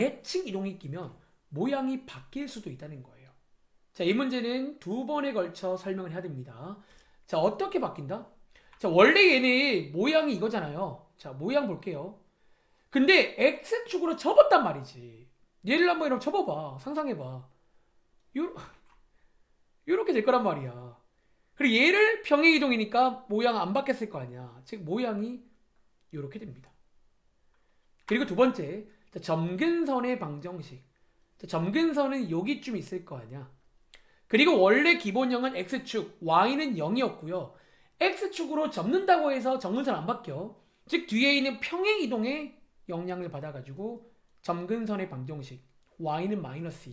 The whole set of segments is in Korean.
대칭 이동이 끼면 모양이 바뀔 수도 있다는 거예요. 자, 이 문제는 두 번에 걸쳐 설명을 해야 됩니다. 자, 어떻게 바뀐다? 자, 원래 얘네 모양이 이거잖아요. 자, 모양 볼게요. 근데 X축으로 접었단 말이지. 얘를 한번 이렇게 접어봐. 상상해봐. 요, 요렇게 될 거란 말이야. 그리고 얘를 평행이동이니까 모양 안 바뀌었을 거 아니야. 즉, 모양이 요렇게 됩니다. 그리고 두 번째, 자, 점근선의 방정식. 자, 점근선은 여기쯤 있을 거 아니야. 그리고 원래 기본형은 X축, Y는 0이었고요. X축으로 접는다고 해서 점근선 안 바뀌어. 즉 뒤에 있는 평행이동의 영향을 받아가지고 점근선의 방정식 Y는 마이너스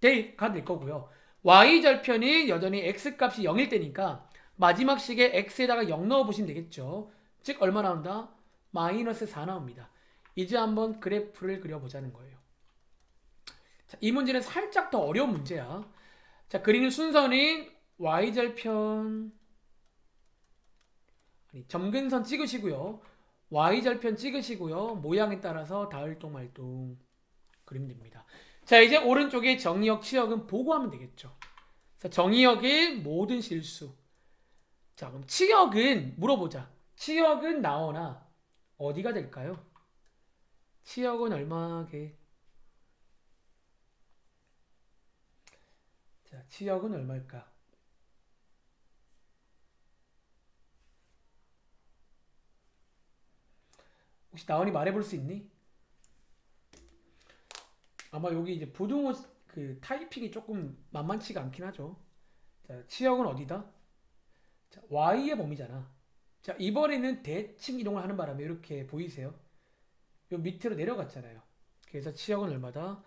2가 될 거고요. Y절편이 여전히 X값이 0일 때니까 마지막 식에 X에다가 0 넣어보시면 되겠죠. 즉 얼마 나온다? 마이너스 4 나옵니다. 이제 한번 그래프를 그려보자는 거예요. 자, 이 문제는 살짝 더 어려운 문제야. 자, 그리는 순서는 Y절편 점근선 찍으시고요. Y절편 찍으시고요. 모양에 따라서 다을동 말동 그리면 됩니다. 자, 이제 오른쪽에 정의역, 치역은 보고하면 되겠죠. 자, 정의역의 모든 실수. 자, 그럼 치역은 물어보자. 치역은 나오나 어디가 될까요? 치역은 얼마게? 자, 치역은 얼마일까? 혹시 나원이 말해볼 수 있니? 아마 여기 이제 부등호 그 타이핑이 조금 만만치가 않긴 하죠. 자, 치역은 어디다? 자, Y의 범위잖아. 자, 이번에는 대칭 이동을 하는 바람에 이렇게 보이세요? 요 밑으로 내려갔잖아요. 그래서 치역은 얼마다?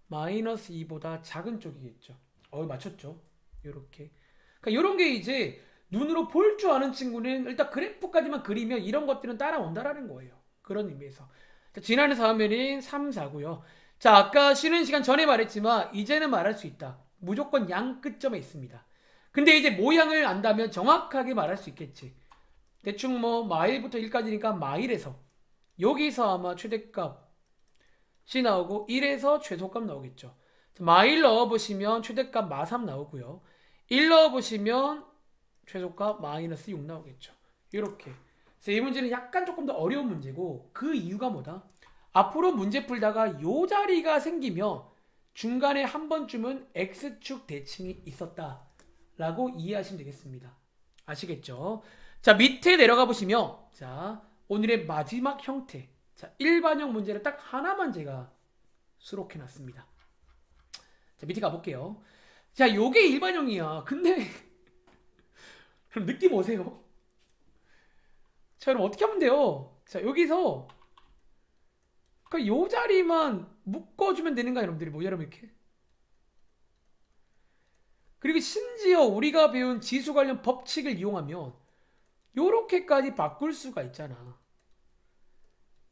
마이너스 2보다 작은 쪽이겠죠. 맞췄죠? 요렇게. 그러니까 요런 게 이제 눈으로 볼 줄 아는 친구는 일단 그래프까지만 그리면 이런 것들은 따라온다라는 거예요. 그런 의미에서. 자, 지난해 4면인 3, 4고요. 자, 아까 쉬는 시간 전에 말했지만 이제는 말할 수 있다. 무조건 양 끝점에 있습니다. 근데 이제 모양을 안다면 정확하게 말할 수 있겠지. 대충 뭐 마일부터 1까지니까 마일에서 여기서 아마 최대값이 나오고 1에서 최소값 나오겠죠. 마일 넣어보시면 최대값 마3 나오고요. 1 넣어보시면 최소값 마이너스 6 나오겠죠. 이렇게. 그래서 이 문제는 약간 조금 더 어려운 문제고 그 이유가 뭐다? 앞으로 문제 풀다가 요 자리가 생기면 중간에 한 번쯤은 X축 대칭이 있었다 라고 이해하시면 되겠습니다. 아시겠죠? 자, 밑에 내려가 보시면 자, 오늘의 마지막 형태. 자, 일반형 문제를 딱 하나만 제가 수록해 놨습니다. 자, 밑에 가볼게요. 자, 요게 일반형이야. 근데 그럼 느낌 오세요? 자, 그럼 어떻게 하면 돼요? 자, 여기서 그러니까 요 자리만 묶어주면 되는 거야, 여러분들이 뭐냐면 이렇게. 그리고 심지어 우리가 배운 지수 관련 법칙을 이용하면 요렇게까지 바꿀 수가 있잖아.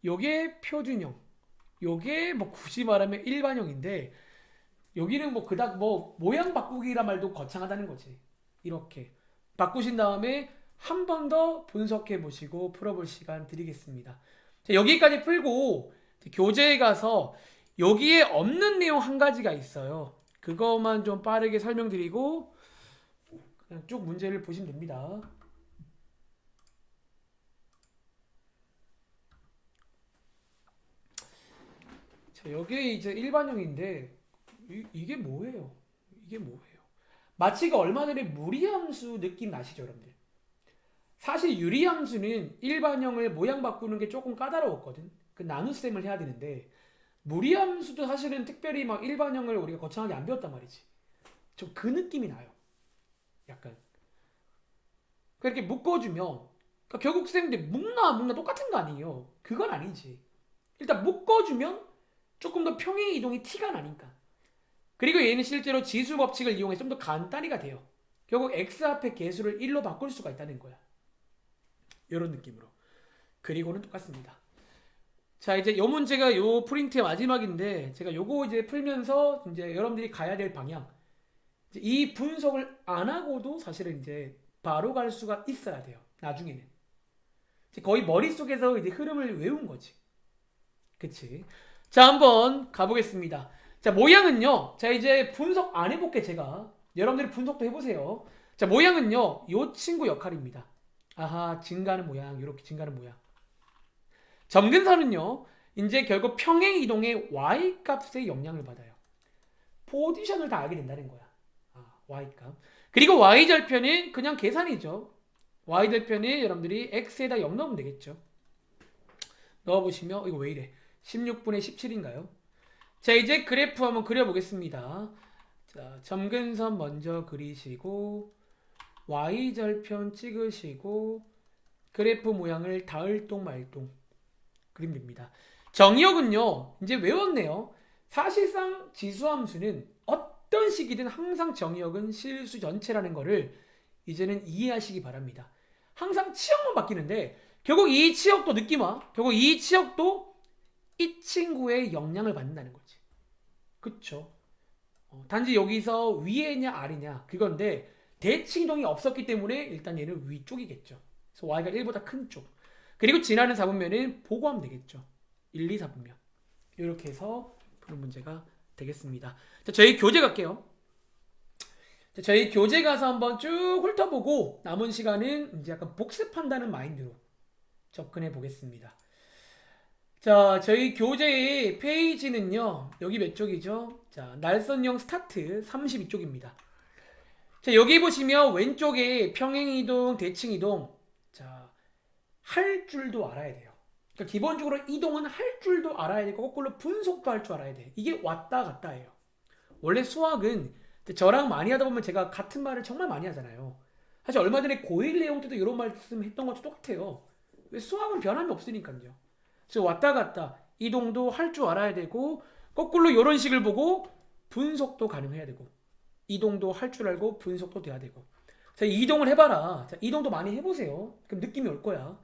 요게 표준형, 요게 뭐 굳이 말하면 일반형인데 여기는 뭐 그닥 뭐 모양 바꾸기란 말도 거창하다는 거지. 이렇게 바꾸신 다음에 한 번 더 분석해 보시고 풀어볼 시간 드리겠습니다. 자, 여기까지 풀고 교재에 가서 여기에 없는 내용 한 가지가 있어요. 그것만 좀 빠르게 설명드리고 그냥 쭉 문제를 보시면 됩니다. 자, 여기에 이제 일반형인데 이게 뭐예요? 이게 뭐예요? 마치 그 얼마 전에 무리함수 느낌 나시죠, 여러분들? 사실 유리함수는 일반형을 모양 바꾸는 게 조금 까다로웠거든. 그 나눗셈을 해야 되는데 무리함수도 사실은 특별히 막 일반형을 우리가 거창하게 안 배웠단 말이지. 좀 그 느낌이 나요. 약간. 그렇게 묶어주면 그러니까 결국 쌤들 묶나 안 묶나 똑같은 거 아니에요. 그건 아니지. 일단 묶어주면 조금 더 평행 이동이 티가 나니까. 그리고 얘는 실제로 지수 법칙을 이용해 좀 더 간단히가 돼요. 결국 x 앞에 개수를 1로 바꿀 수가 있다는 거야. 이런 느낌으로. 그리고는 똑같습니다. 자, 이제 요 문제가 요 프린트의 마지막인데 제가 요거 이제 풀면서 이제 여러분들이 가야 될 방향. 이제 이 분석을 안 하고도 사실은 이제 바로 갈 수가 있어야 돼요. 나중에는. 이제 거의 머릿속에서 이제 흐름을 외운 거지. 그치? 자, 한번 가보겠습니다. 자, 모양은요. 자, 이제 분석 안 해볼게, 제가. 여러분들이 분석도 해보세요. 자, 모양은요. 요 친구 역할입니다. 아하, 증가하는 모양. 이렇게 증가하는 모양. 점근선은요. 이제 결국 평행 이동의 y 값의 영향을 받아요. 포지션을 다 알게 된다는 거야. y 값. 그리고 y 절편은 그냥 계산이죠. y 절편이 여러분들이 x에다 0 넣으면 되겠죠. 넣어보시면 이거 왜 이래? 16분의 17인가요? 자, 이제 그래프 한번 그려보겠습니다. 자, 점근선 먼저 그리시고 y절편 찍으시고 그래프 모양을 다을동 말동 그리면 됩니다. 정의역은요. 이제 외웠네요. 사실상 지수함수는 어떤 식이든 항상 정의역은 실수 전체라는 거를 이제는 이해하시기 바랍니다. 항상 치역만 바뀌는데 결국 이 치역도 느낌 와. 결국 이 치역도 이 친구의 영향을 받는다는 거지. 그쵸? 단지 여기서 위에냐 아래냐 그건데 대칭이동이 없었기 때문에 일단 얘는 위쪽이겠죠. 그래서 y가 1보다 큰 쪽. 그리고 지나는 4분면은 보고하면 되겠죠. 1, 2, 4분면. 이렇게 해서 푸는 문제가 되겠습니다. 자, 저희 교재 갈게요. 자, 저희 교재 가서 한번 쭉 훑어보고 남은 시간은 이제 약간 복습한다는 마인드로 접근해 보겠습니다. 자, 저희 교재의 페이지는요. 여기 몇 쪽이죠? 자, 날선형 스타트 32쪽입니다. 자, 여기 보시면 왼쪽에 평행이동, 대칭이동. 자, 할 줄도 알아야 돼요. 그러니까 기본적으로 이동은 할 줄도 알아야 되고 거꾸로 분속도 할 줄 알아야 돼. 이게 왔다 갔다예요. 원래 수학은 저랑 많이 하다 보면 제가 같은 말을 정말 많이 하잖아요. 사실 얼마 전에 고1 내용 때도 이런 말씀 했던 것도 똑같아요. 왜 수학은 변함이 없으니까요. 그래서 왔다 갔다 이동도 할 줄 알아야 되고 거꾸로 이런 식을 보고 분속도 가능해야 되고 이동도 할 줄 알고 분속도 돼야 되고. 자, 이동을 해봐라. 자, 이동도 많이 해보세요. 그럼 느낌이 올 거야.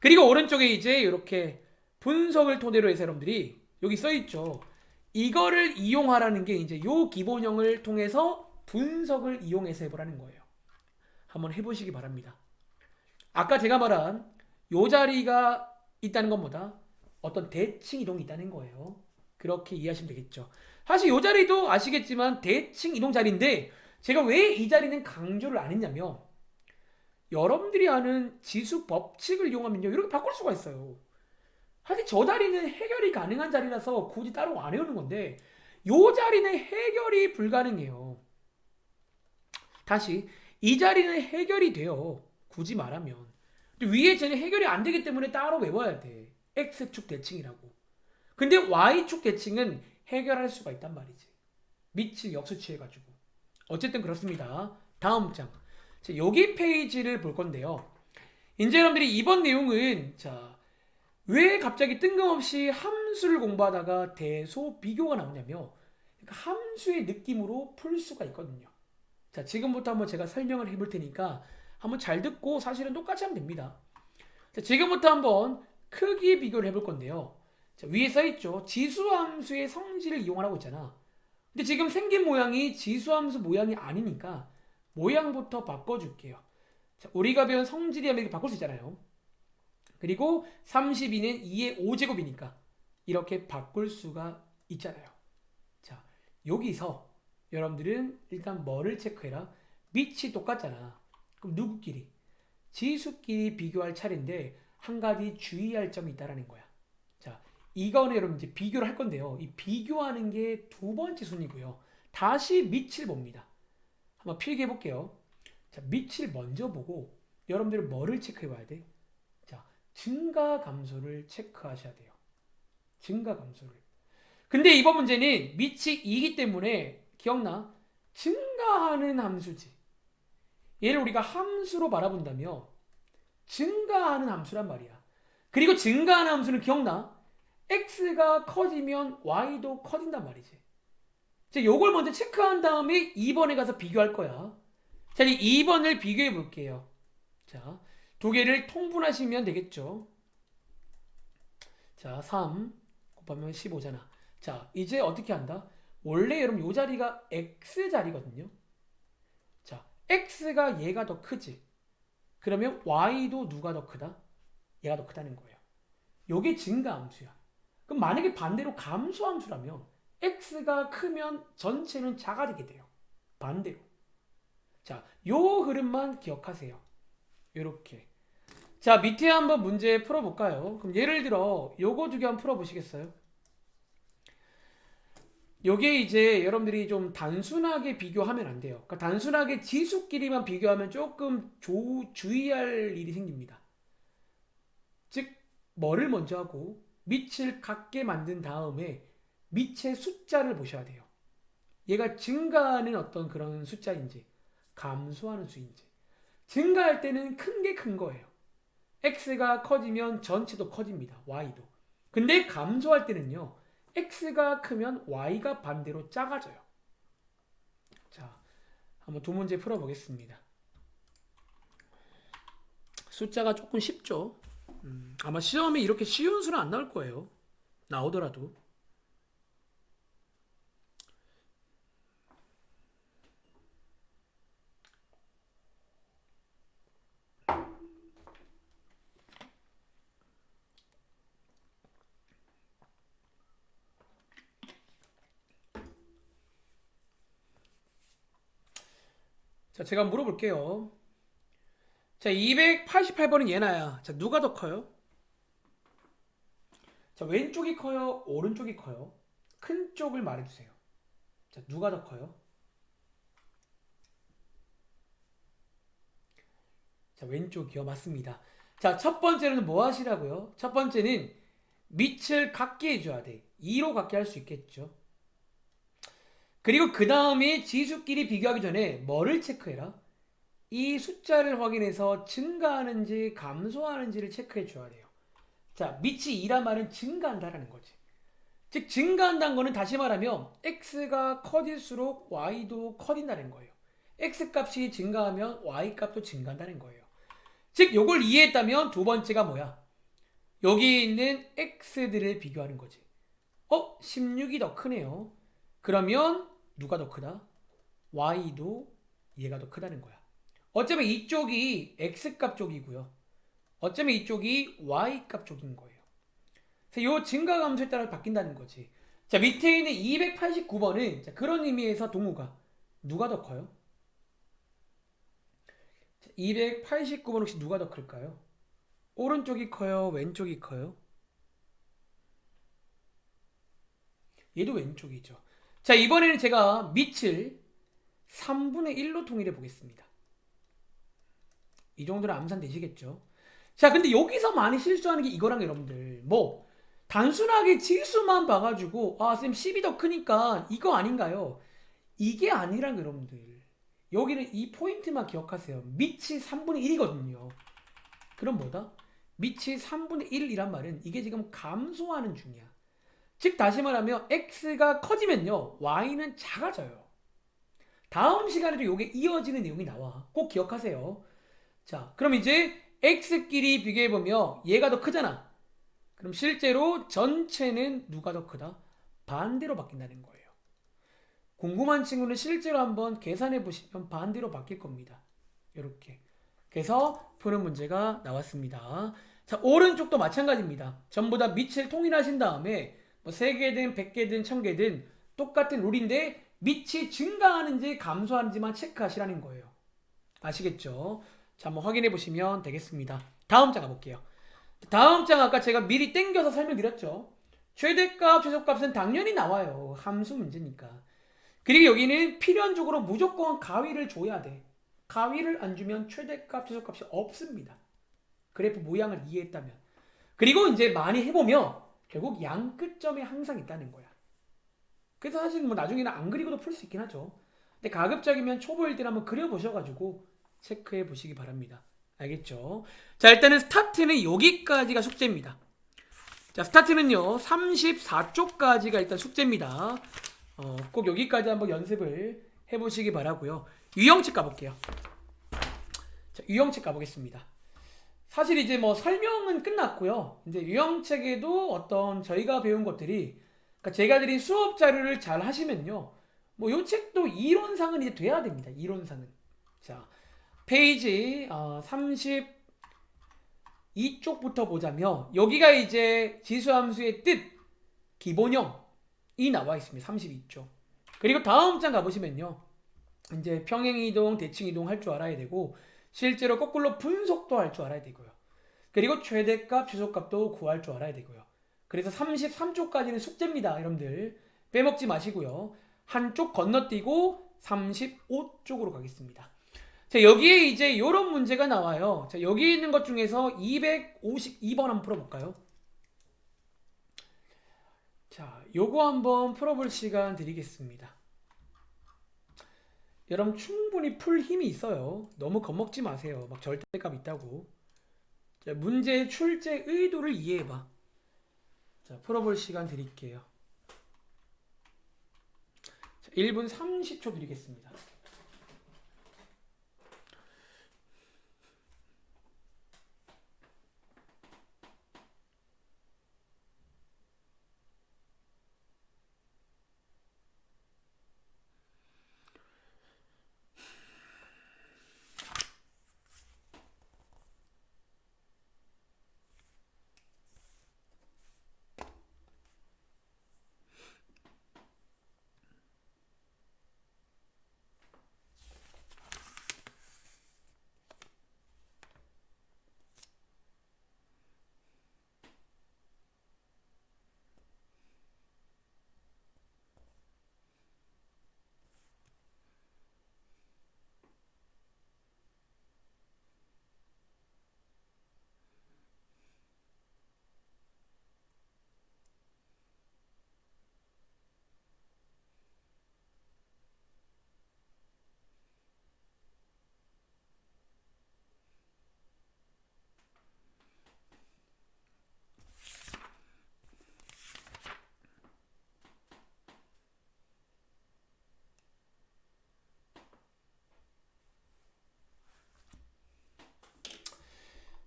그리고 오른쪽에 이제 이렇게 분석을 토대로 해서 여러분들이 여기 써있죠. 이거를 이용하라는 게 이제 요 기본형을 통해서 분석을 이용해서 해보라는 거예요. 한번 해보시기 바랍니다. 아까 제가 말한 요 자리가 있다는 것보다 어떤 대칭 이동이 있다는 거예요. 그렇게 이해하시면 되겠죠. 사실 요 자리도 아시겠지만 대칭 이동 자리인데 제가 왜 이 자리는 강조를 안 했냐면 여러분들이 아는 지수 법칙을 이용하면요 이렇게 바꿀 수가 있어요. 사실 저 자리는 해결이 가능한 자리라서 굳이 따로 안 해오는 건데 요 자리는 해결이 불가능해요. 다시 이 자리는 해결이 돼요. 굳이 말하면. 근데 위에 쟤는 해결이 안 되기 때문에 따로 외워야 돼. X축 대칭이라고. 근데 Y축 대칭은 해결할 수가 있단 말이지. 밑을 역수치해가지고. 어쨌든 그렇습니다. 다음 장. 자, 여기 페이지를 볼 건데요. 이제 여러분들이 이번 내용은 자, 왜 갑자기 뜬금없이 함수를 공부하다가 대소 비교가 나오냐며 그러니까 함수의 느낌으로 풀 수가 있거든요. 자, 지금부터 한번 제가 설명을 해볼 테니까 한번 잘 듣고 사실은 똑같이 하면 됩니다. 자, 지금부터 한번 크기 비교를 해볼 건데요. 자, 위에 써있죠. 지수함수의 성질을 이용하라고 있잖아. 근데 지금 생긴 모양이 지수함수 모양이 아니니까 모양부터 바꿔줄게요. 자, 우리가 배운 성질이 하면 이렇게 바꿀 수 있잖아요. 그리고 32는 2의 5제곱이니까 이렇게 바꿀 수가 있잖아요. 자, 여기서 여러분들은 일단 뭐를 체크해라? 밑이 똑같잖아. 그럼 누구끼리? 지수끼리 비교할 차례인데 한 가지 주의할 점이 있다라는 거야. 자, 이거는 여러분 이제 비교를 할 건데요. 이 비교하는 게 두 번째 순위고요. 다시 밑을 봅니다. 한번 필기해 볼게요. 자, 밑을 먼저 보고 여러분들은 뭐를 체크해 봐야 돼? 자, 증가 감소를 체크하셔야 돼요. 증가 감소를. 근데 이번 문제는 밑이 2이기 때문에 기억나? 증가하는 함수지. 얘를 우리가 함수로 바라본다며 증가하는 함수란 말이야. 그리고 증가하는 함수는 기억나? x가 커지면 y도 커진단 말이지. 자, 요걸 먼저 체크한 다음에 2번에 가서 비교할 거야. 자, 이제 2번을 비교해 볼게요. 자, 두 개를 통분하시면 되겠죠. 자, 3 곱하면 15잖아. 자, 이제 어떻게 한다? 원래 여러분 요 자리가 x 자리거든요. 자, x가 얘가 더 크지. 그러면 y도 누가 더 크다? 얘가 더 크다는 거예요. 요게 증가함수야. 그럼 만약에 반대로 감소함수라면 x가 크면 전체는 작아지게 돼요. 반대로. 자, 요 흐름만 기억하세요. 요렇게. 자, 밑에 한번 문제 풀어볼까요? 그럼 예를 들어 요거 두 개 한번 풀어보시겠어요? 요게 이제 여러분들이 좀 단순하게 비교하면 안 돼요. 그러니까 단순하게 지수끼리만 비교하면 조금 주의할 일이 생깁니다. 즉, 뭐를 먼저 하고 밑을 같게 만든 다음에 밑의 숫자를 보셔야 돼요. 얘가 증가하는 어떤 그런 숫자인지 감소하는 수인지. 증가할 때는 큰 게 큰 거예요. x가 커지면 전체도 커집니다. y도. 근데 감소할 때는요. x가 크면 y가 반대로 작아져요. 자, 한번 두 문제 풀어보겠습니다. 숫자가 조금 쉽죠? 아마 시험에 이렇게 쉬운 수는 안 나올 거예요. 나오더라도. 자, 제가 물어볼게요. 자, 288번은 얘나야. 자, 누가 더 커요? 자, 왼쪽이 커요? 오른쪽이 커요? 큰 쪽을 말해주세요. 자, 누가 더 커요? 자, 왼쪽이요. 맞습니다. 자, 첫 번째는 뭐 하시라고요? 첫 번째는 밑을 같게 해줘야 돼. 2로 같게 할 수 있겠죠. 그리고 그 다음에 지수끼리 비교하기 전에 뭐를 체크해라? 이 숫자를 확인해서 증가하는지 감소하는지를 체크해 줘야 돼요. 자, 밑이 2란 말은 증가한다라는 거지. 즉, 증가한다는 거는 다시 말하면 x가 커질수록 y도 커진다는 거예요. x 값이 증가하면 y 값도 증가한다는 거예요. 즉, 요걸 이해했다면 두 번째가 뭐야? 여기 있는 x들을 비교하는 거지. 16이 더 크네요. 그러면 누가 더 크다? y도 얘가 더 크다는 거야. 어쩌면 이쪽이 x값 쪽이고요. 어쩌면 이쪽이 y값 쪽인 거예요. 그래서 이 증가 감소에 따라 바뀐다는 거지. 자, 밑에 있는 289번은 자, 그런 의미에서 동우가 누가 더 커요? 289번 혹시 누가 더 클까요? 오른쪽이 커요? 왼쪽이 커요? 얘도 왼쪽이죠. 자, 이번에는 제가 밑을 3분의 1로 통일해 보겠습니다. 이 정도는 암산되시겠죠? 자, 근데 여기서 많이 실수하는 게 이거랑 여러분들 뭐 단순하게 지수만 봐가지고 쌤 10이 더 크니까 이거 아닌가요? 이게 아니란 여러분들. 여기는 이 포인트만 기억하세요. 밑이 3분의 1이거든요. 그럼 뭐다? 밑이 3분의 1이란 말은 이게 지금 감소하는 중이야. 즉 다시 말하면 x가 커지면요 y는 작아져요. 다음 시간에도 이게 이어지는 내용이 나와. 꼭 기억하세요. 자, 그럼 이제 x끼리 비교해보면 얘가 더 크잖아. 그럼 실제로 전체는 누가 더 크다? 반대로 바뀐다는 거예요. 궁금한 친구는 실제로 한번 계산해 보시면 반대로 바뀔 겁니다. 이렇게. 그래서 푸는 문제가 나왔습니다. 자, 오른쪽도 마찬가지입니다. 전부 다 밑을 통일하신 다음에 뭐 3개든 100개든 1000개든 똑같은 룰인데 밑이 증가하는지 감소하는지만 체크하시라는 거예요. 아시겠죠? 자, 한번 확인해 보시면 되겠습니다. 다음 장 가볼게요. 다음 장 아까 제가 미리 땡겨서 설명드렸죠. 최대값, 최소값은 당연히 나와요. 함수 문제니까. 그리고 여기는 필연적으로 무조건 가위를 줘야 돼. 가위를 안 주면 최대값, 최소값이 없습니다. 그래프 모양을 이해했다면. 그리고 이제 많이 해보면 결국 양 끝점에 항상 있다는 거야. 그래서 사실 뭐 나중에는 안 그리고도 풀 수 있긴 하죠. 근데 가급적이면 초보일 때는 한번 그려보셔가지고 체크해 보시기 바랍니다. 알겠죠? 자, 일단은 스타트는 여기까지가 숙제입니다. 자, 스타트는요 34쪽까지가 일단 숙제입니다. 꼭 여기까지 한번 연습을 해보시기 바라고요. 유형책 가볼게요. 자, 유형책 가보겠습니다. 사실 이제 뭐 설명은 끝났고요. 이제 유형책에도 어떤 저희가 배운 것들이, 그러니까 제가 드린 수업 자료를 잘 하시면요, 뭐 요 책도 이론상은 이제 돼야 됩니다. 이론상은. 자, 페이지 32쪽부터 보자면 여기가 이제 지수함수의 뜻, 기본형이 나와 있습니다. 32쪽. 그리고 다음 장 가보시면요. 이제 평행이동, 대칭이동 할 줄 알아야 되고 실제로 거꾸로 분속도 할 줄 알아야 되고요. 그리고 최대값, 최소값도 구할 줄 알아야 되고요. 그래서 33쪽까지는 숙제입니다. 여러분들 빼먹지 마시고요. 한쪽 건너뛰고 35쪽으로 가겠습니다. 자, 여기에 이제 이런 문제가 나와요. 자, 여기 있는 것 중에서 252번 한번 풀어볼까요? 자, 요거 한번 풀어볼 시간 드리겠습니다. 여러분 충분히 풀 힘이 있어요. 너무 겁먹지 마세요. 막 절대값 있다고. 자, 문제의 출제 의도를 이해해봐. 자, 풀어볼 시간 드릴게요. 자, 1분 30초 드리겠습니다.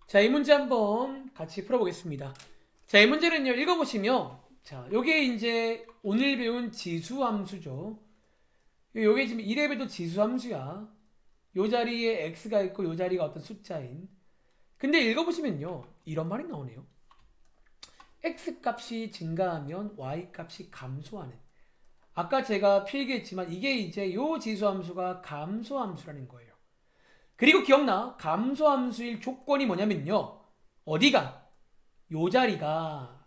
자, 이 문제 한번 같이 풀어보겠습니다. 자, 이 문제는요, 읽어보시면, 자, 요게 이제 오늘 배운 지수함수죠. 요게 지금 1회 지수함수야. 요 자리에 x가 있고 요 자리가 어떤 숫자인. 근데 읽어보시면요, 이런 말이 나오네요. x 값이 증가하면 y 값이 감소하는. 아까 제가 필기했지만 이게 이제 요 지수함수가 감소함수라는 거예요. 그리고 기억나? 감소함수일 조건이 뭐냐면요. 어디가? 요 자리가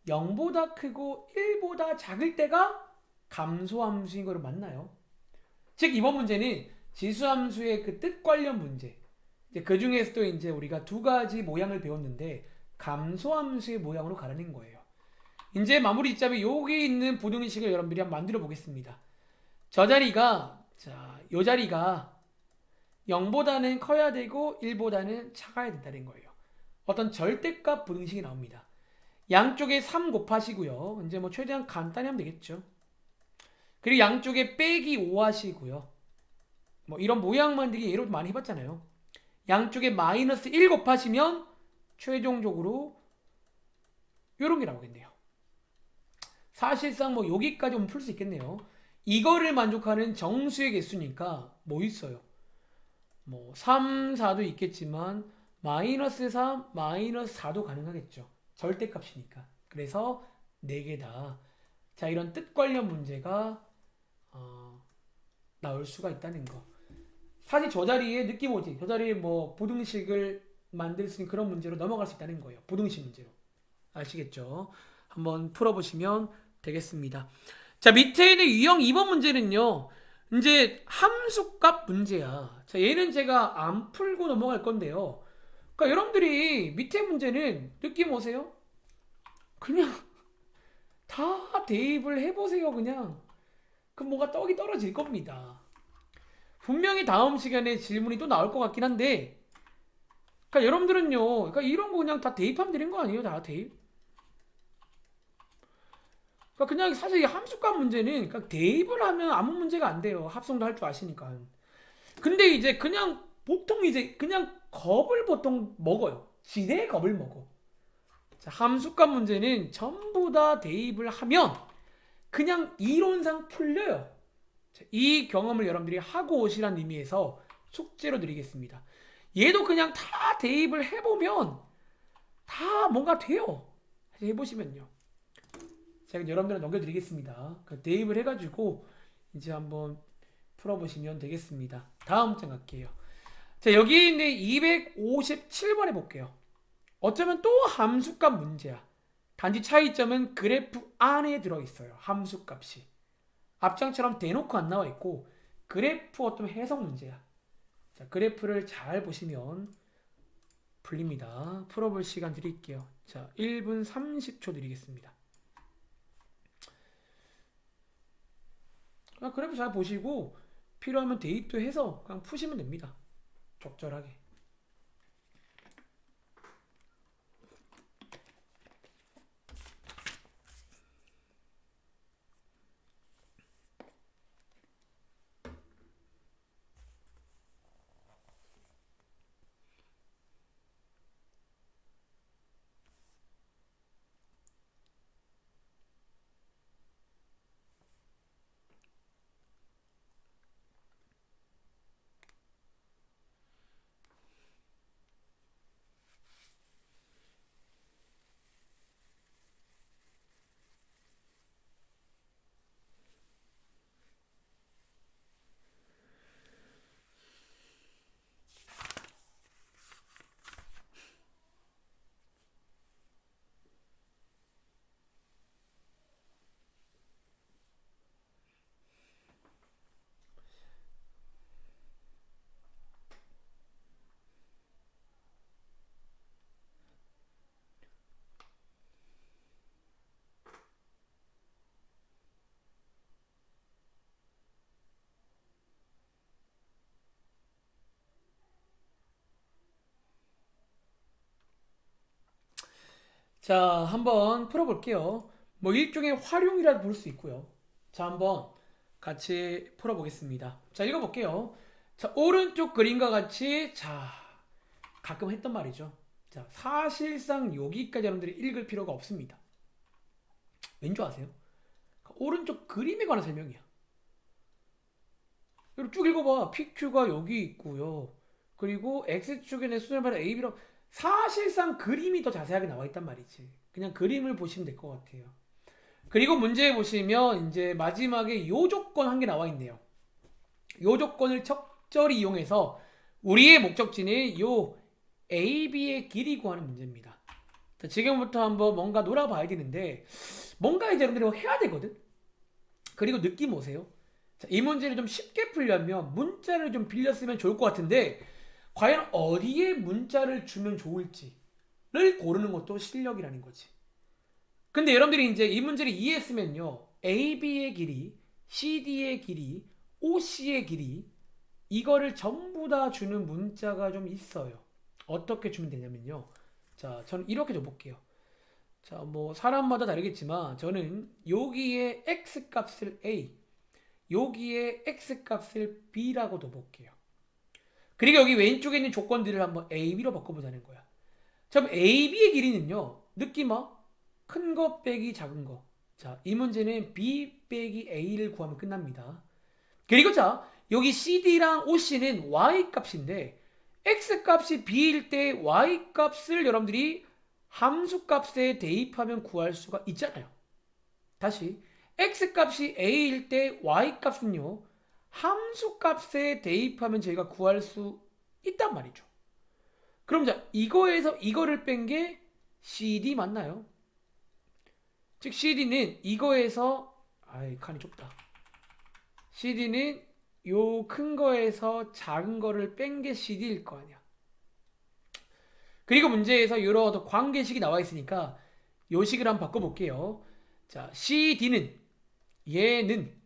0보다 크고 1보다 작을 때가 감소함수인 거로 맞나요? 즉 이번 문제는 지수함수의 그 뜻 관련 문제. 이제 그 중에서도 이제 우리가 두 가지 모양을 배웠는데 감소함수의 모양으로 가르는 거예요. 이제 마무리 짓자면 여기 있는 부등식을 여러분들이 한번 만들어 보겠습니다. 저 자리가 요 자리가 0보다는 커야 되고 1보다는 작아야 된다는 거예요. 어떤 절대값 부등식이 나옵니다. 양쪽에 3 곱하시고요. 이제 뭐 최대한 간단히 하면 되겠죠. 그리고 양쪽에 빼기 5 하시고요. 뭐 이런 모양 만들기 예로 많이 해봤잖아요. 양쪽에 마이너스 1 곱하시면 최종적으로 이런 게 나오겠네요. 사실상 뭐 여기까지 오면 풀 수 있겠네요. 이거를 만족하는 정수의 개수니까 뭐 있어요? 뭐 3, 4도 있겠지만 마이너스 3, 마이너스 4도 가능하겠죠. 절대값이니까. 그래서 4개다. 자, 이런 뜻 관련 문제가 나올 수가 있다는 거. 사실 저 자리에 느낌 오지? 저 자리에 뭐 부등식을 만들 수 있는 그런 문제로 넘어갈 수 있다는 거예요. 부등식 문제로. 아시겠죠? 한번 풀어보시면 되겠습니다. 자, 밑에 있는 유형 2번 문제는요. 이제 함수값 문제야. 자, 얘는 제가 안 풀고 넘어갈 건데요. 그러니까 여러분들이 밑에 문제는 느낌 오세요? 그냥 다 대입을 해보세요. 그냥. 그럼 뭐가 떡이 떨어질 겁니다. 분명히 다음 시간에 질문이 또 나올 것 같긴 한데, 그러니까 여러분들은요, 그러니까 이런 거 그냥 다 대입하면 되는 거 아니에요? 다 대입. 그러니까 그냥 사실 이 함수값 문제는 그러니까 대입을 하면 아무 문제가 안 돼요. 합성도 할 줄 아시니까. 근데 이제 그냥 보통 이제 그냥 겁을 보통 먹어요. 지레 겁을 먹어. 자, 함수값 문제는 전부 다 대입을 하면 그냥 이론상 풀려요. 자, 이 경험을 여러분들이 하고 오시라는 의미에서 숙제로 드리겠습니다. 얘도 그냥 다 대입을 해보면 다 뭔가 돼요. 해보시면요. 제가 여러분들한테 넘겨드리겠습니다. 대입을 해가지고 이제 한번 풀어보시면 되겠습니다. 다음 장 갈게요. 자, 여기 있는 257번에 볼게요. 어쩌면 또 함수값 문제야. 단지 차이점은 그래프 안에 들어있어요. 함수값이. 앞장처럼 대놓고 안 나와 있고 그래프 어떤 해석 문제야. 자, 그래프를 잘 보시면 풀립니다. 풀어볼 시간 드릴게요. 자, 1분 30초 드리겠습니다. 그래프 잘 보시고 필요하면 대입도 해서 그냥 푸시면 됩니다. 적절하게. 자, 한번 풀어볼게요. 뭐 일종의 활용이라도 볼 수 있고요. 자, 한번 같이 풀어보겠습니다. 자, 읽어볼게요. 자, 오른쪽 그림과 같이 자, 가끔 했던 말이죠. 자, 사실상 여기까지 여러분들이 읽을 필요가 없습니다. 왠지 아세요? 오른쪽 그림에 관한 설명이야. 그리고 쭉 읽어봐. PQ가 여기 있고요. 그리고 X축에 수렴하는 AB로 사실상 그림이 더 자세하게 나와 있단 말이지. 그냥 그림을 보시면 될 것 같아요. 그리고 문제 보시면 이제 마지막에 요 조건 한 개 나와 있네요. 요 조건을 적절히 이용해서 우리의 목적지는 요 AB의 길이 구하는 문제입니다. 자, 지금부터 한번 뭔가 놀아봐야 되는데 뭔가 이제 여러분들이 해야 되거든. 그리고 느낌 오세요? 자, 이 문제를 좀 쉽게 풀려면 문자를 좀 빌렸으면 좋을 것 같은데 과연 어디에 문자를 주면 좋을지를 고르는 것도 실력이라는 거지. 근데 여러분들이 이제 이 문제를 이해했으면요. AB의 길이, CD의 길이, OC의 길이 이거를 전부 다 주는 문자가 좀 있어요. 어떻게 주면 되냐면요. 자, 저는 이렇게 줘볼게요. 자, 뭐 사람마다 다르겠지만 저는 여기에 X 값을 A, 여기에 X 값을 B라고 둬볼게요. 그리고 여기 왼쪽에 있는 조건들을 한번 A, B로 바꿔보자는 거야. 그럼 A, B의 길이는요. 느낌 와? 큰 거 빼기 작은 거. 자, 이 문제는 B 빼기 A를 구하면 끝납니다. 그리고 자, 여기 CD랑 OC는 Y 값인데 X 값이 B일 때 Y 값을 여러분들이 함수 값에 대입하면 구할 수가 있잖아요. 다시 X 값이 A일 때 Y 값은요. 함수 값에 대입하면 저희가 구할 수 있단 말이죠. 그럼 자, 이거에서 이거를 뺀 게 CD 맞나요? 즉 CD는 이거에서 아이 칸이 좁다. CD는 요 큰 거에서 작은 거를 뺀 게 CD일 거 아니야. 그리고 문제에서 이런 관계식이 나와 있으니까 요 식을 한번 바꿔볼게요. 자, CD는 얘는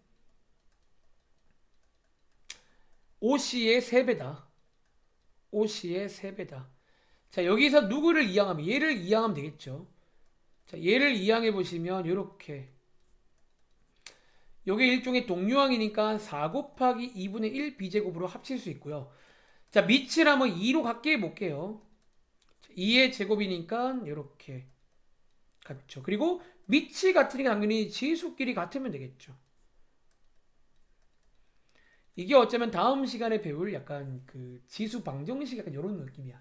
OC의 3배다. OC의 3배다. 자, 여기서 누구를 이항하면 얘를 이항하면 되겠죠. 자, 얘를 이항해 보시면 요렇게 요게 일종의 동류항이니까 4 곱하기 2분의 1 b제곱으로 합칠 수 있고요. 자, 밑을 한번 2로 갖게 해볼게요. 2의 제곱이니까 이렇게 같죠. 그리고 밑이 같으니까 당연히 지수끼리 같으면 되겠죠. 이게 어쩌면 다음 시간에 배울 약간 그 지수 방정식 약간 이런 느낌이야.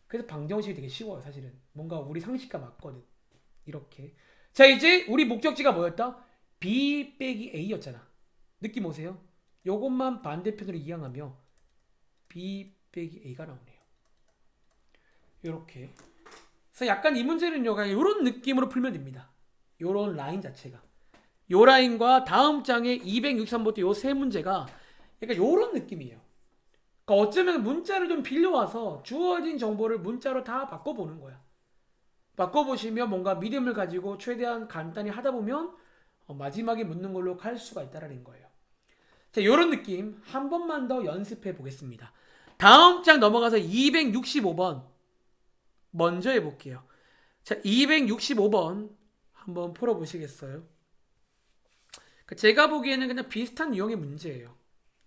그래서 방정식이 되게 쉬워요, 사실은. 뭔가 우리 상식과 맞거든. 이렇게. 자, 이제 우리 목적지가 뭐였다? B 빼기 A였잖아. 느낌 오세요? 요것만 반대편으로 이항하며 B 빼기 A가 나오네요. 요렇게. 그래서 약간 이 문제는요, 이런 느낌으로 풀면 됩니다. 요런 라인 자체가. 요 라인과 다음 장의 263부터 요 세 문제가 약간 요런 느낌이에요. 그러니까 어쩌면 문자를 좀 빌려와서 주어진 정보를 문자로 다 바꿔보는 거야. 바꿔보시면 뭔가 믿음을 가지고 최대한 간단히 하다 보면 마지막에 묻는 걸로 갈 수가 있다는 거예요. 자, 요런 느낌 한 번만 더 연습해 보겠습니다. 다음 장 넘어가서 265번 먼저 해볼게요. 자, 265번 한번 풀어보시겠어요? 제가 보기에는 그냥 비슷한 유형의 문제예요.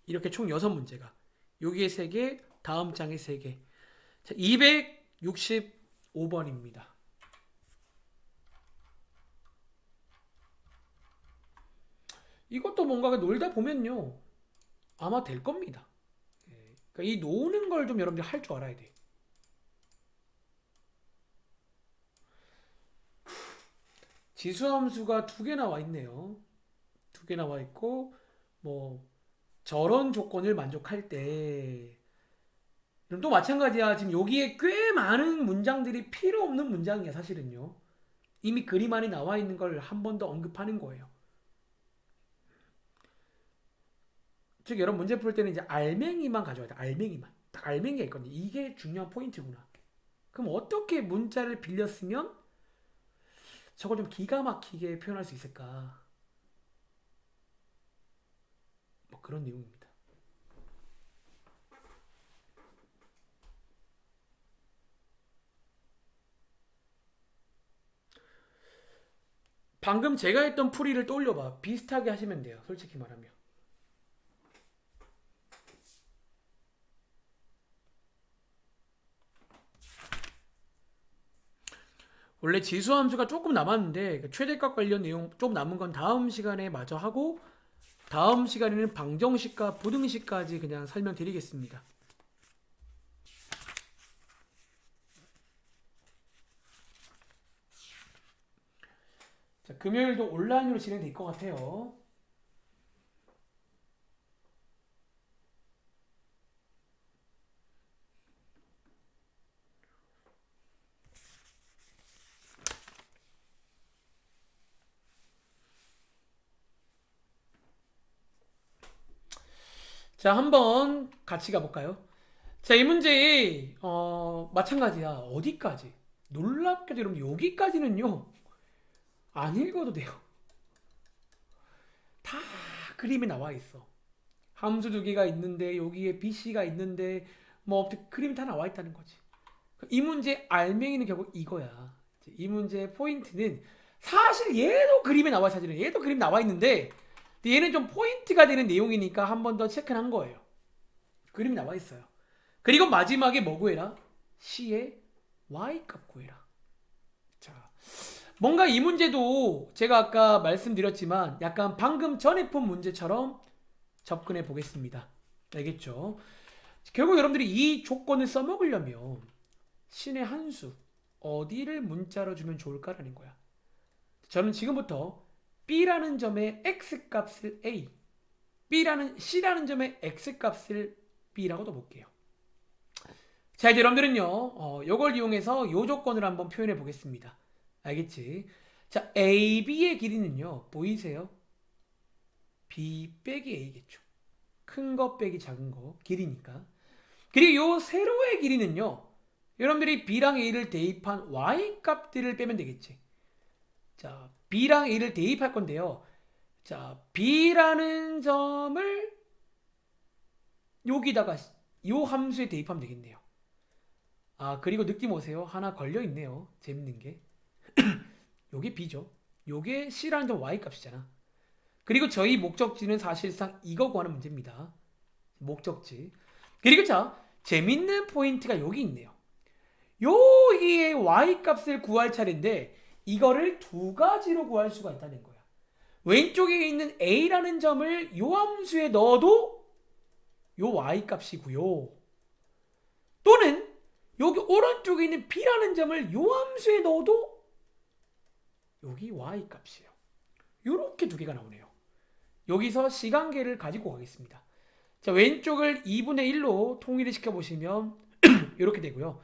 이렇게 총 6문제가. 여기에 3개, 다음 장에 3개. 자, 265번입니다. 이것도 뭔가 놀다 보면요. 아마 될 겁니다. 그러니까 이 노는 걸 좀 여러분들 할 줄 알아야 돼. 지수함수가 2개 나와 있네요. 2개 나와 있고 뭐 저런 조건을 만족할 때 그럼 또 마찬가지야. 지금 여기에 꽤 많은 문장들이 필요 없는 문장이야, 사실은요. 이미 그림 안에 나와 있는 걸 한 번 더 언급하는 거예요. 즉 여러분 문제 풀 때는 이제 알맹이만 가져와야 돼. 알맹이만. 딱 알맹이가 있거든요. 이게 중요한 포인트구나. 그럼 어떻게 문자를 빌렸으면 저걸 좀 기가 막히게 표현할 수 있을까? 뭐 그런 내용입니다. 방금 제가 했던 풀이를 떠올려봐. 비슷하게 하시면 돼요. 솔직히 말하면. 원래 지수함수가 조금 남았는데 최대값 관련 내용 좀 남은 건 다음 시간에 마저 하고 다음 시간에는 방정식과 부등식까지 그냥 설명드리겠습니다. 자, 금요일도 온라인으로 진행될 것 같아요. 자, 한번 같이 가볼까요? 자, 이 문제 마찬가지야. 어디까지? 놀랍게도 여러분 여기까지는요. 안 읽어도 돼요. 다 그림이 나와 있어. 함수 2개가 있는데 여기에 BC가 있는데 뭐 그림이 다 나와 있다는 거지. 이 문제 알맹이는 결국 이거야. 이 문제의 포인트는 사실 얘도 그림에 나와 사실은 얘도 그림 나와 있는데 얘는 좀 포인트가 되는 내용이니까 한 번 더 체크를 한 거예요. 그림이 나와 있어요. 그리고 마지막에 뭐 구해라? C의 Y값 구해라. 자, 뭔가 이 문제도 제가 아까 말씀드렸지만 약간 방금 전에 푼 문제처럼 접근해 보겠습니다. 알겠죠? 결국 여러분들이 이 조건을 써먹으려면 신의 한 수 어디를 문자로 주면 좋을까라는 거야. 저는 지금부터 B라는 점의 X값을 A, C라는 점의 X값을 B라고도 볼게요. 자, 이제 여러분들은요, 이걸 이용해서 이 조건을 한번 표현해 보겠습니다. 알겠지? 자, AB의 길이는요, 보이세요? B 빼기 A겠죠. 큰 거 빼기 작은 거, 길이니까. 그리고 이 세로의 길이는요, 여러분들이 B랑 A를 대입한 Y 값들을 빼면 되겠지. 자, B랑 A를 대입할 건데요. 자, B라는 점을 여기다가 이 함수에 대입하면 되겠네요. 아, 그리고 느낌 오세요? 하나 걸려 있네요. 재밌는 게. 요게 B죠. 요게 C라는 점 Y 값이잖아. 그리고 저희 목적지는 사실상 이거 구하는 문제입니다. 목적지. 그리고 자, 재밌는 포인트가 여기 있네요. 여기에 Y 값을 구할 차례인데 이거를 2가지로 구할 수가 있다는 거야. 왼쪽에 있는 A라는 점을 요 함수에 넣어도 요 Y 값이고요. 또는 여기 오른쪽에 있는 B라는 점을 요 함수에 넣어도 여기 y 값이에요. 이렇게 두 개가 나오네요. 여기서 시간계를 가지고 가겠습니다. 자, 왼쪽을 2분의 1로 통일을 시켜보시면 이렇게 되고요.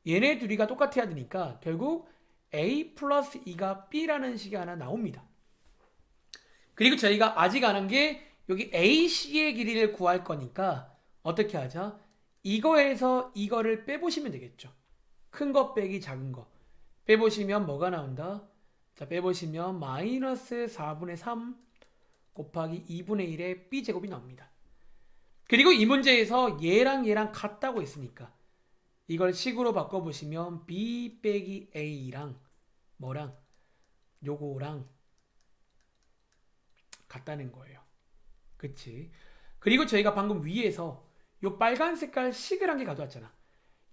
얘네 둘이가 똑같아야 되니까 결국 a 플러스 2가 b라는 식이 하나 나옵니다. 그리고 저희가 아직 안 한 게 여기 AC의 길이를 구할 거니까 어떻게 하자? 이거에서 이거를 빼보시면 되겠죠. 큰 거 빼기 작은 거. 빼보시면 뭐가 나온다? 자, 빼보시면 마이너스 4분의 3 곱하기 2분의 1의 b제곱이 나옵니다. 그리고 이 문제에서 얘랑 얘랑 같다고 했으니까 이걸 식으로 바꿔보시면 b 빼기 a랑 뭐랑 요거랑 같다는 거예요. 그치? 그리고 저희가 방금 위에서 요 빨간 색깔 식을 한 개 가져왔잖아.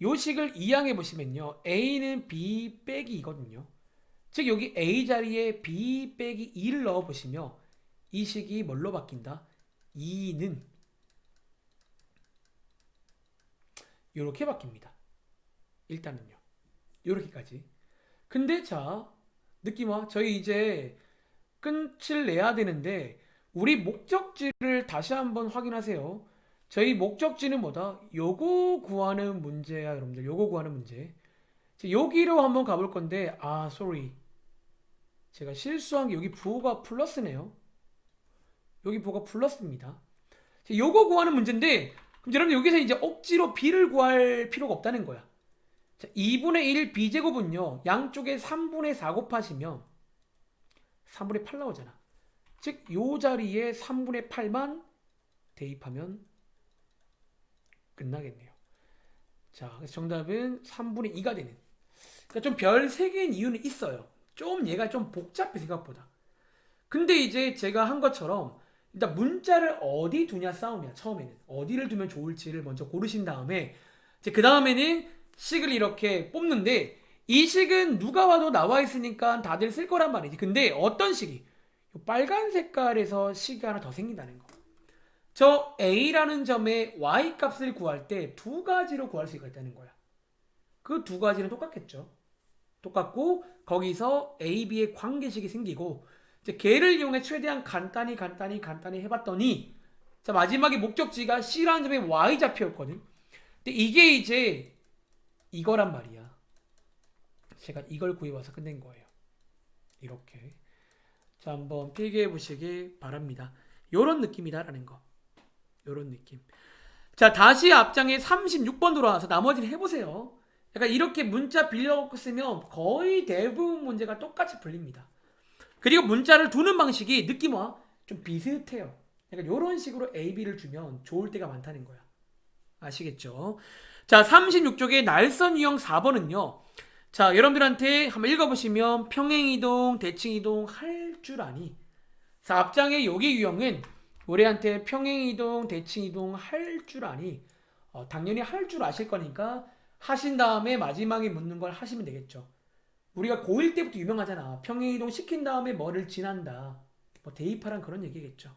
요 식을 이항해 보시면요. a는 b 빼기 2거든요. 즉 여기 a 자리에 b 빼기 2를 넣어 보시면 이 식이 뭘로 바뀐다? 2는 요렇게 바뀝니다. 일단은요. 요렇게까지. 근데 자, 느낌 와? 저희 이제 끝을 내야 되는데 우리 목적지를 다시 한번 확인하세요. 저희 목적지는 뭐다? 요거 구하는 문제야, 여러분들. 요거 구하는 문제. 여기로 한번 가볼 건데, sorry. 제가 실수한 게 여기 부호가 플러스네요. 여기 부호가 플러스입니다. 요거 구하는 문제인데, 그럼 여러분 여기서 이제 억지로 b를 구할 필요가 없다는 거야. 자, 2분의 1 b제곱은요, 양쪽에 3분의 4 곱하시면 3분의 8 나오잖아. 즉, 요 자리에 3분의 8만 대입하면 끝나겠네요. 자, 그래서 정답은 3분의 2가 되는. 그러니까 좀 별 3개인 이유는 있어요. 좀 얘가 좀 복잡해, 생각보다. 근데 이제 제가 한 것처럼 일단 문자를 어디 두냐 싸움이야. 처음에는 어디를 두면 좋을지를 먼저 고르신 다음에 이제 그 다음에는 식을 이렇게 뽑는데 이 식은 누가 와도 나와 있으니까 다들 쓸 거란 말이지. 근데 어떤 식이 빨간 색깔에서 식이 하나 더 생긴다는 거. 저 a라는 점의 y 값을 구할 때 두 가지로 구할 수가 있다는 거야. 그 두 가지는 똑같겠죠. 똑같고 거기서 a, b의 관계식이 생기고 이제 걔를 이용해 최대한 간단히 해봤더니 자, 마지막에 목적지가 c라는 점의 y좌표였거든. 근데 이게 이제 이거란 말이야. 제가 이걸 구해와서 끝낸 거예요. 이렇게. 자, 한번 필기해 보시길 바랍니다. 요런 느낌이다라는 거. 요런 느낌. 자, 다시 앞장에 36번 돌아와서 나머지를 해보세요. 약간 이렇게 문자 빌려갖고 쓰면 거의 대부분 문제가 똑같이 풀립니다. 그리고 문자를 두는 방식이 느낌과 좀 비슷해요. 약간 요런 식으로 A, B를 주면 좋을 때가 많다는 거야. 아시겠죠? 자, 36쪽의 날선 유형 4번은요. 자, 여러분들한테 한번 읽어보시면 평행이동, 대칭이동 할 줄 아니. 자, 앞장의 여기 유형은 우리한테 평행이동, 대칭이동 할 줄 아니. 당연히 할 줄 아실 거니까 하신 다음에 마지막에 묻는 걸 하시면 되겠죠. 우리가 고1 때부터 유명하잖아. 평행이동 시킨 다음에 뭐를 지난다. 뭐 대입하란 그런 얘기겠죠.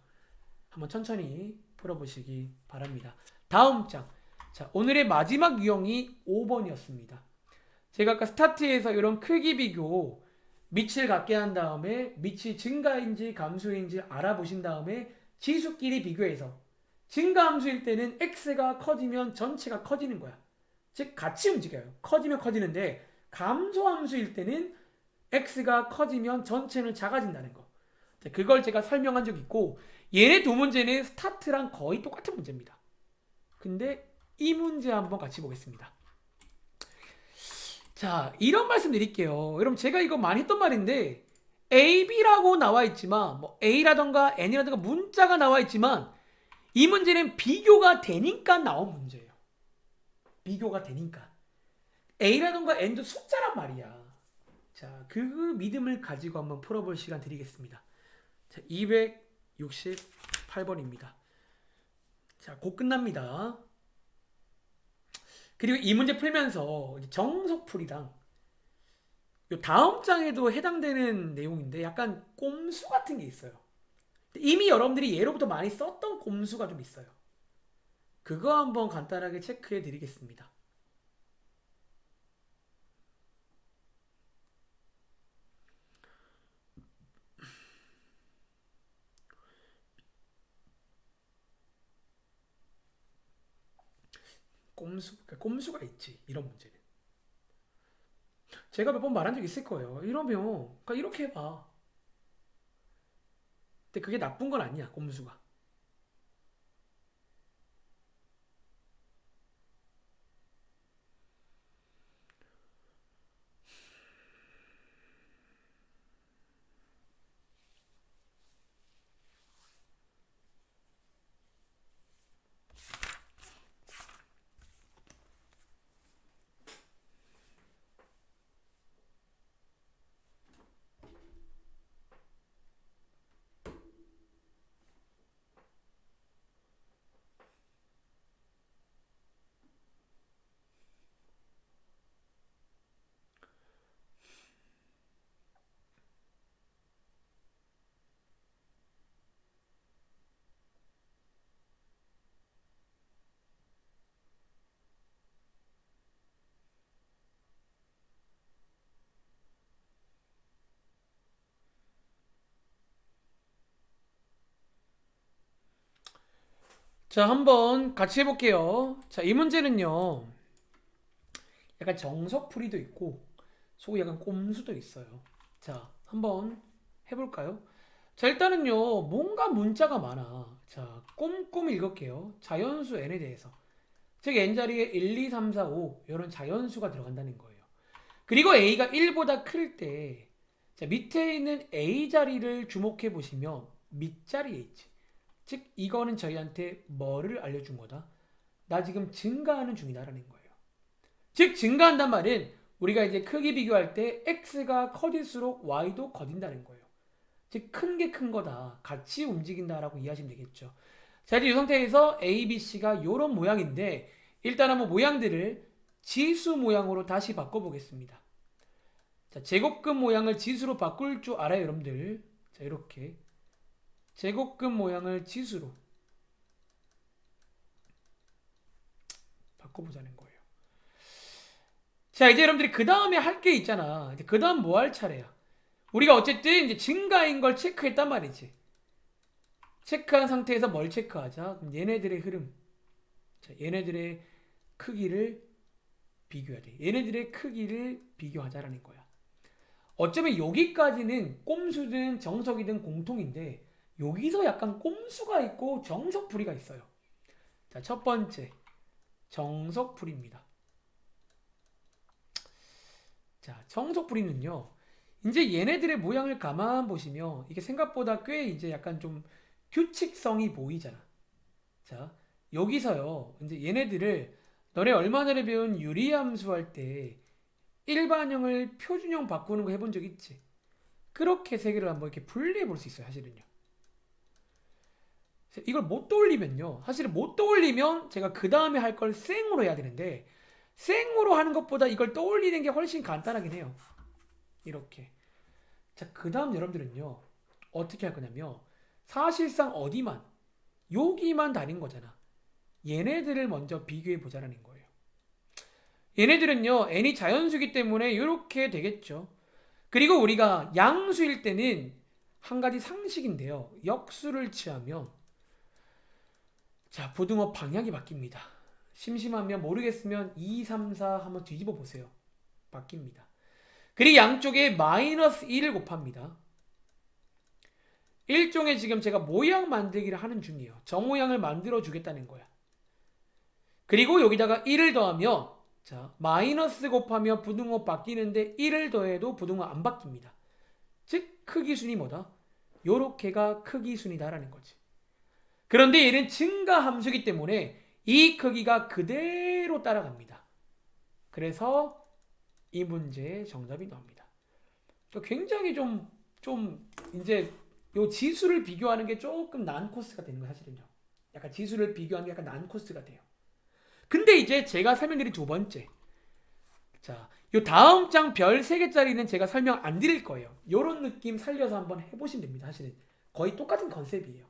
한번 천천히 풀어보시기 바랍니다. 다음 장. 자, 오늘의 마지막 유형이 5번이었습니다. 제가 아까 스타트에서 이런 크기 비교 밑을 갖게 한 다음에 밑이 증가인지 감소인지 알아보신 다음에 지수끼리 비교해서 증가함수일 때는 x가 커지면 전체가 커지는 거야. 즉 같이 움직여요. 커지면 커지는데 감소함수일 때는 x가 커지면 전체는 작아진다는 거. 자, 그걸 제가 설명한 적 있고 얘네 두 문제는 스타트랑 거의 똑같은 문제입니다. 근데 이 문제 한번 같이 보겠습니다. 자, 이런 말씀 드릴게요. 여러분 제가 이거 많이 했던 말인데 A, B라고 나와 있지만 뭐 A라던가 N이라던가 문자가 나와 있지만 이 문제는 비교가 되니까 나온 문제예요. 비교가 되니까. A라던가 N도 숫자란 말이야. 자, 그 믿음을 가지고 한번 풀어볼 시간 드리겠습니다. 자, 268번입니다. 자, 곧 끝납니다. 그리고 이 문제 풀면서 정석풀이랑 요 다음 장에도 해당되는 내용인데 약간 꼼수 같은 게 있어요. 이미 여러분들이 예로부터 많이 썼던 꼼수가 좀 있어요. 그거 한번 간단하게 체크해 드리겠습니다. 그러니까 꼼수가 있지. 이런 문제는. 제가 몇 번 말한 적 있을 거예요. 이러면 그러니까 이렇게 해봐. 근데 그게 나쁜 건 아니야. 꼼수가. 자, 한번 같이 해볼게요. 자, 이 문제는요. 약간 정석풀이도 있고 속에 약간 꼼수도 있어요. 자, 한번 해볼까요? 자, 일단은요. 뭔가 문자가 많아. 자, 꼼꼼히 읽을게요. 자연수 n에 대해서. 즉 n자리에 1, 2, 3, 4, 5 이런 자연수가 들어간다는 거예요. 그리고 a가 1보다 클 때, 자, 밑에 있는 a 자리를 주목해 보시면 밑자리에 있지. 즉 이거는 저희한테 뭐를 알려준 거다? 나 지금 증가하는 중이다라는 거예요. 즉 증가한단 말은 우리가 이제 크기 비교할 때 x가 커질수록 y도 커진다는 거예요. 즉 큰 게 큰 거다. 같이 움직인다라고 이해하시면 되겠죠. 자, 이제 이 상태에서 a, b, c가 이런 모양인데 일단 한번 모양들을 지수 모양으로 다시 바꿔보겠습니다. 자, 제곱근 모양을 지수로 바꿀 줄 알아요, 여러분들. 자, 이렇게 제곱근 모양을 지수로 바꿔보자는 거예요. 자, 이제 여러분들이 그 다음에 할 게 있잖아. 이제 그 다음 뭐 할 차례야? 우리가 어쨌든 이제 증가인 걸 체크했단 말이지. 체크한 상태에서 뭘 체크하자? 그럼 얘네들의 흐름. 자, 얘네들의 크기를 비교해야 돼. 얘네들의 크기를 비교하자라는 거야. 어쩌면 여기까지는 꼼수든 정석이든 공통인데 여기서 약간 꼼수가 있고 정석풀이가 있어요. 자, 첫 번째 정석풀이입니다. 자, 정석풀이는요. 이제 얘네들의 모양을 가만 보시면 이게 생각보다 꽤 이제 약간 좀 규칙성이 보이잖아. 자, 여기서요. 이제 얘네들을 너네 얼마 전에 배운 유리함수 할 때 일반형을 표준형 바꾸는 거 해본 적 있지? 그렇게 세 개를 한번 이렇게 분리해 볼 수 있어요, 사실은요. 이걸 못 떠올리면요. 사실은 못 떠올리면 제가 그 다음에 할 걸 생으로 해야 되는데 생으로 하는 것보다 이걸 떠올리는 게 훨씬 간단하긴 해요. 이렇게. 자, 그 다음 여러분들은요. 어떻게 할 거냐면 사실상 어디만 여기만 다른 거잖아. 얘네들을 먼저 비교해 보자라는 거예요. 얘네들은요. n이 자연수기 때문에 이렇게 되겠죠. 그리고 우리가 양수일 때는 한 가지 상식인데요. 역수를 취하면 자, 부등호 방향이 바뀝니다. 심심하면 모르겠으면 2, 3, 4 한번 뒤집어 보세요. 바뀝니다. 그리고 양쪽에 마이너스 1을 곱합니다. 일종의 지금 제가 모양 만들기를 하는 중이에요. 저 모양을 만들어 주겠다는 거야. 그리고 여기다가 1을 더하면 자, 마이너스 곱하면 부등호 바뀌는데 1을 더해도 부등호 안 바뀝니다. 즉 크기순이 뭐다? 요렇게가 크기순이다라는 거지. 그런데 얘는 증가 함수이기 때문에 이 크기가 그대로 따라갑니다. 그래서 이 문제의 정답이 나옵니다. 굉장히 좀 이제 요 지수를 비교하는 게 조금 난 코스가 되는 거예요, 사실은요. 약간 지수를 비교하는 게 약간 난 코스가 돼요. 근데 이제 제가 설명드린 두 번째. 자, 요 다음 장 별 3개짜리는 제가 설명 안 드릴 거예요. 요런 느낌 살려서 한번 해보시면 됩니다, 사실은. 거의 똑같은 컨셉이에요.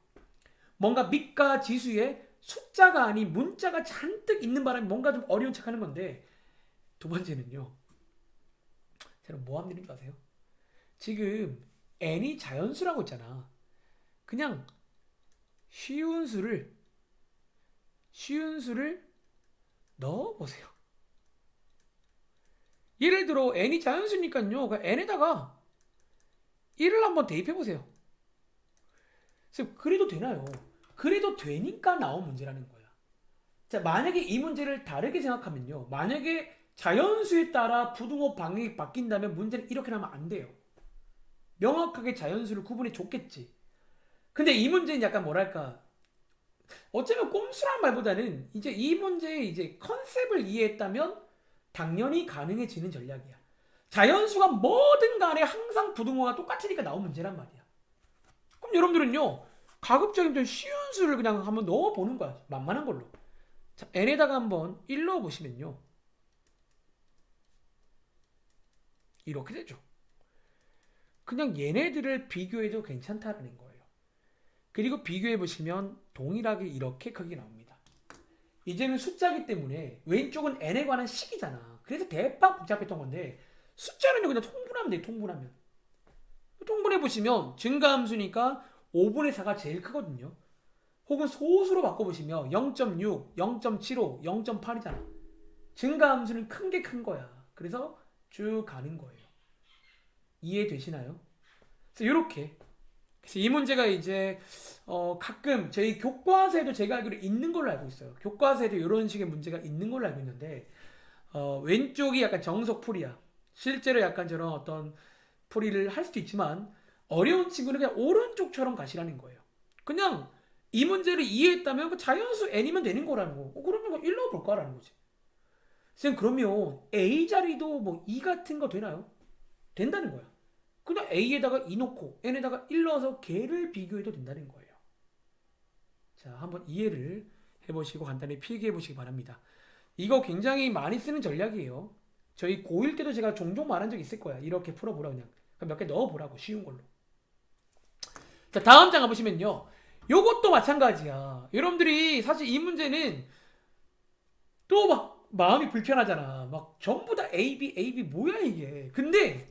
뭔가 밑과 지수에 숫자가 아닌 문자가 잔뜩 있는 바람에 뭔가 좀 어려운 척 하는 건데 두 번째는요. 제가 뭐 하면 되는 줄 아세요? 지금 n이 자연수라고 했잖아. 그냥 쉬운 수를 넣어보세요. 예를 들어 n이 자연수니까요. 그 n에다가 1을 한번 대입해보세요. 그래도 되나요? 그래도 되니까 나온 문제라는 거야. 자, 만약에 이 문제를 다르게 생각하면요. 만약에 자연수에 따라 부등호 방향이 바뀐다면 문제는 이렇게 나면 안 돼요. 명확하게 자연수를 구분해 줬겠지. 근데 이 문제는 약간 뭐랄까, 어쩌면 꼼수란 말보다는 이제 이 문제의 이제 컨셉을 이해했다면 당연히 가능해지는 전략이야. 자연수가 뭐든 간에 항상 부등호가 똑같으니까 나온 문제란 말이야. 그럼 여러분들은요, 가급적이면 좀 쉬운 수를 그냥 한번 넣어보는 거야. 만만한 걸로. 자, n에다가 한번 1 넣어보시면요. 이렇게 되죠. 그냥 얘네들을 비교해도 괜찮다라는 거예요. 그리고 비교해보시면 동일하게 이렇게 크게 나옵니다. 이제는 숫자기 때문에 왼쪽은 n에 관한 식이잖아. 그래서 대박 복잡했던 건데 숫자는 그냥 통분하면 돼. 통분해보시면 증가함수니까 5분의 4가 제일 크거든요. 혹은 소수로 바꿔보시면 0.6, 0.75, 0.8이잖아. 증가함수는 큰 게 큰 거야. 그래서 쭉 가는 거예요. 이해되시나요? 그래서 이렇게. 그래서 이 문제가 이제 가끔 저희 교과서에도 제가 알기로 있는 걸로 알고 있어요. 교과서에도 이런 식의 문제가 있는 걸로 알고 있는데 왼쪽이 약간 정석풀이야. 실제로 약간 저런 어떤 풀이를 할 수도 있지만 어려운 친구는 그냥 오른쪽처럼 가시라는 거예요. 그냥 이 문제를 이해했다면 그 자연수 n이면 되는 거라는 거. 그러면 1 넣어볼까라는 거지. 선생님 그러면 A 자리도 뭐 2 같은 거 되나요? 된다는 거야. 그냥 A에다가 2 넣고 N에다가 1 넣어서 걔를 비교해도 된다는 거예요. 자, 한번 이해를 해보시고 간단히 필기해보시기 바랍니다. 이거 굉장히 많이 쓰는 전략이에요. 저희 고1 때도 제가 종종 말한 적 있을 거야. 이렇게 풀어보라 그냥. 몇 개 넣어보라고 쉬운 걸로. 자, 다음 장 가보시면요. 요것도 마찬가지야. 여러분들이 사실 이 문제는 또 막 마음이 불편하잖아. 막 전부 다 A, B 뭐야 이게. 근데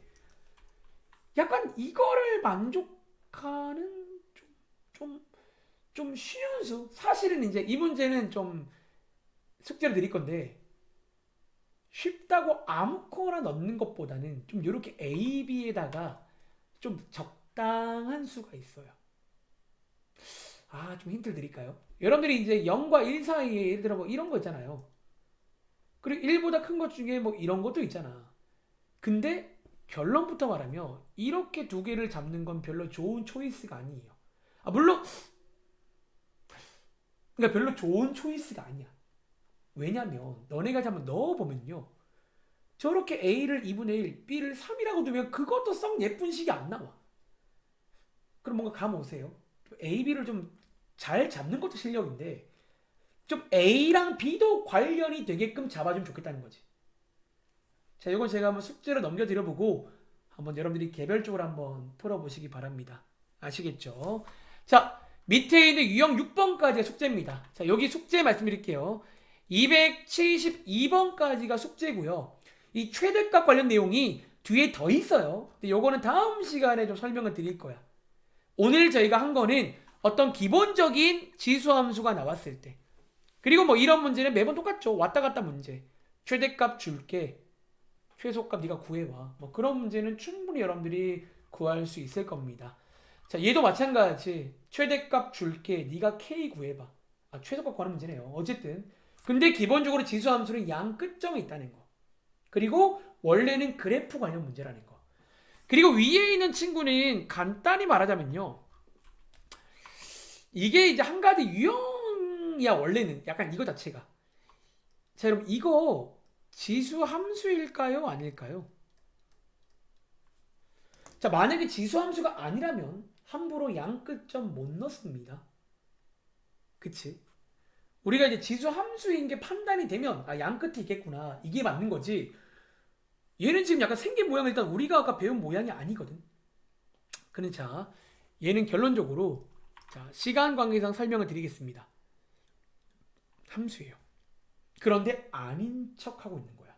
약간 이거를 만족하는 좀 쉬운 수. 사실은 이제 이 문제는 좀 숙제를 드릴 건데 쉽다고 아무거나 넣는 것보다는 좀 이렇게 A, B에다가 좀 적당한 수가 있어요. 좀 힌트를 드릴까요? 여러분들이 이제 0과 1 사이에 예를 들어 뭐 이런 거 있잖아요. 그리고 1보다 큰 것 중에 뭐 이런 것도 있잖아. 근데 결론부터 말하면 이렇게 두 개를 잡는 건 별로 좋은 초이스가 아니에요. 물론 그러니까 별로 좋은 초이스가 아니야. 왜냐면 너네가 한번 넣어보면요. 저렇게 A를 2분의 1, B를 3이라고 두면 그것도 썩 예쁜 식이 안 나와. 그럼 뭔가 감 오세요? A, B를 좀 잘 잡는 것도 실력인데 좀 A랑 B도 관련이 되게끔 잡아주면 좋겠다는 거지. 자, 이건 제가 한번 숙제로 넘겨드려보고 한번 여러분들이 개별적으로 한번 풀어보시기 바랍니다. 아시겠죠? 자, 밑에 있는 유형 6번까지가 숙제입니다. 자, 여기 숙제 말씀드릴게요. 272번까지가 숙제고요. 이 최대값 관련 내용이 뒤에 더 있어요. 근데 요거는 다음 시간에 좀 설명을 드릴 거야. 오늘 저희가 한 거는 어떤 기본적인 지수함수가 나왔을 때, 그리고 뭐 이런 문제는 매번 똑같죠. 왔다 갔다 문제. 최대값 줄게. 최소값 네가 구해와. 뭐 그런 문제는 충분히 여러분들이 구할 수 있을 겁니다. 자, 얘도 마찬가지. 최대값 줄게. 네가 K 구해봐. 최소값 구하는 문제네요. 어쨌든. 근데 기본적으로 지수함수는 양 끝점에 있다는 거. 그리고 원래는 그래프 관련 문제라는 거. 그리고 위에 있는 친구는 간단히 말하자면요. 이게 이제 한 가지 유형이야, 원래는. 약간 이거 자체가. 자, 여러분, 이거 지수 함수일까요? 아닐까요? 자, 만약에 지수 함수가 아니라면 함부로 양 끝점 못 넣습니다. 그치? 우리가 이제 지수 함수인 게 판단이 되면, 양 끝이 있겠구나. 이게 맞는 거지. 얘는 지금 약간 생긴 모양은 일단 우리가 아까 배운 모양이 아니거든. 그럼 자, 얘는 결론적으로 자, 시간 관계상 설명을 드리겠습니다. 함수예요. 그런데 아닌 척하고 있는 거야.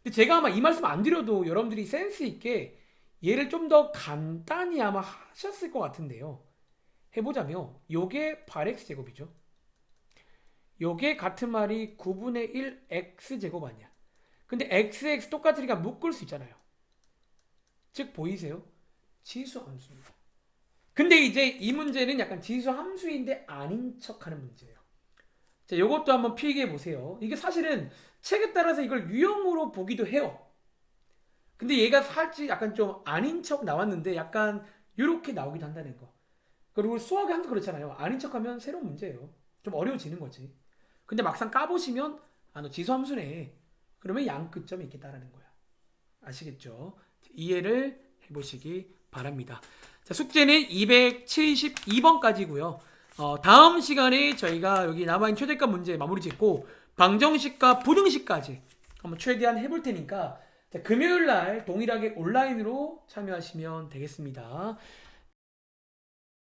근데 제가 아마 이 말씀 안 드려도 여러분들이 센스 있게 얘를 좀 더 간단히 아마 하셨을 것 같은데요. 해보자면 요게 8x제곱이죠. 요게 같은 말이 9분의 1 x제곱 아니야. 근데 x 똑같으니까 묶을 수 있잖아요. 즉 보이세요? 지수 함수입니다. 근데 이제 이 문제는 약간 지수 함수인데 아닌 척하는 문제예요. 자, 요것도 한번 필기해 보세요. 이게 사실은 책에 따라서 이걸 유형으로 보기도 해요. 근데 얘가 살짝 약간 좀 아닌 척 나왔는데 약간 이렇게 나오기도 한다는 거. 그리고 수학이 항상 그렇잖아요. 아닌 척하면 새로운 문제예요. 좀 어려워지는 거지. 근데 막상 까보시면 아, 너 지수함수네. 그러면 양끝점이 있겠다라는 거야. 아시겠죠? 이해를 해보시기 바랍니다. 자, 숙제는 272번까지고요. 다음 시간에 저희가 여기 남아있는 최대값 문제 마무리 짓고 방정식과 부등식까지 한번 최대한 해볼 테니까 자, 금요일 날 동일하게 온라인으로 참여하시면 되겠습니다.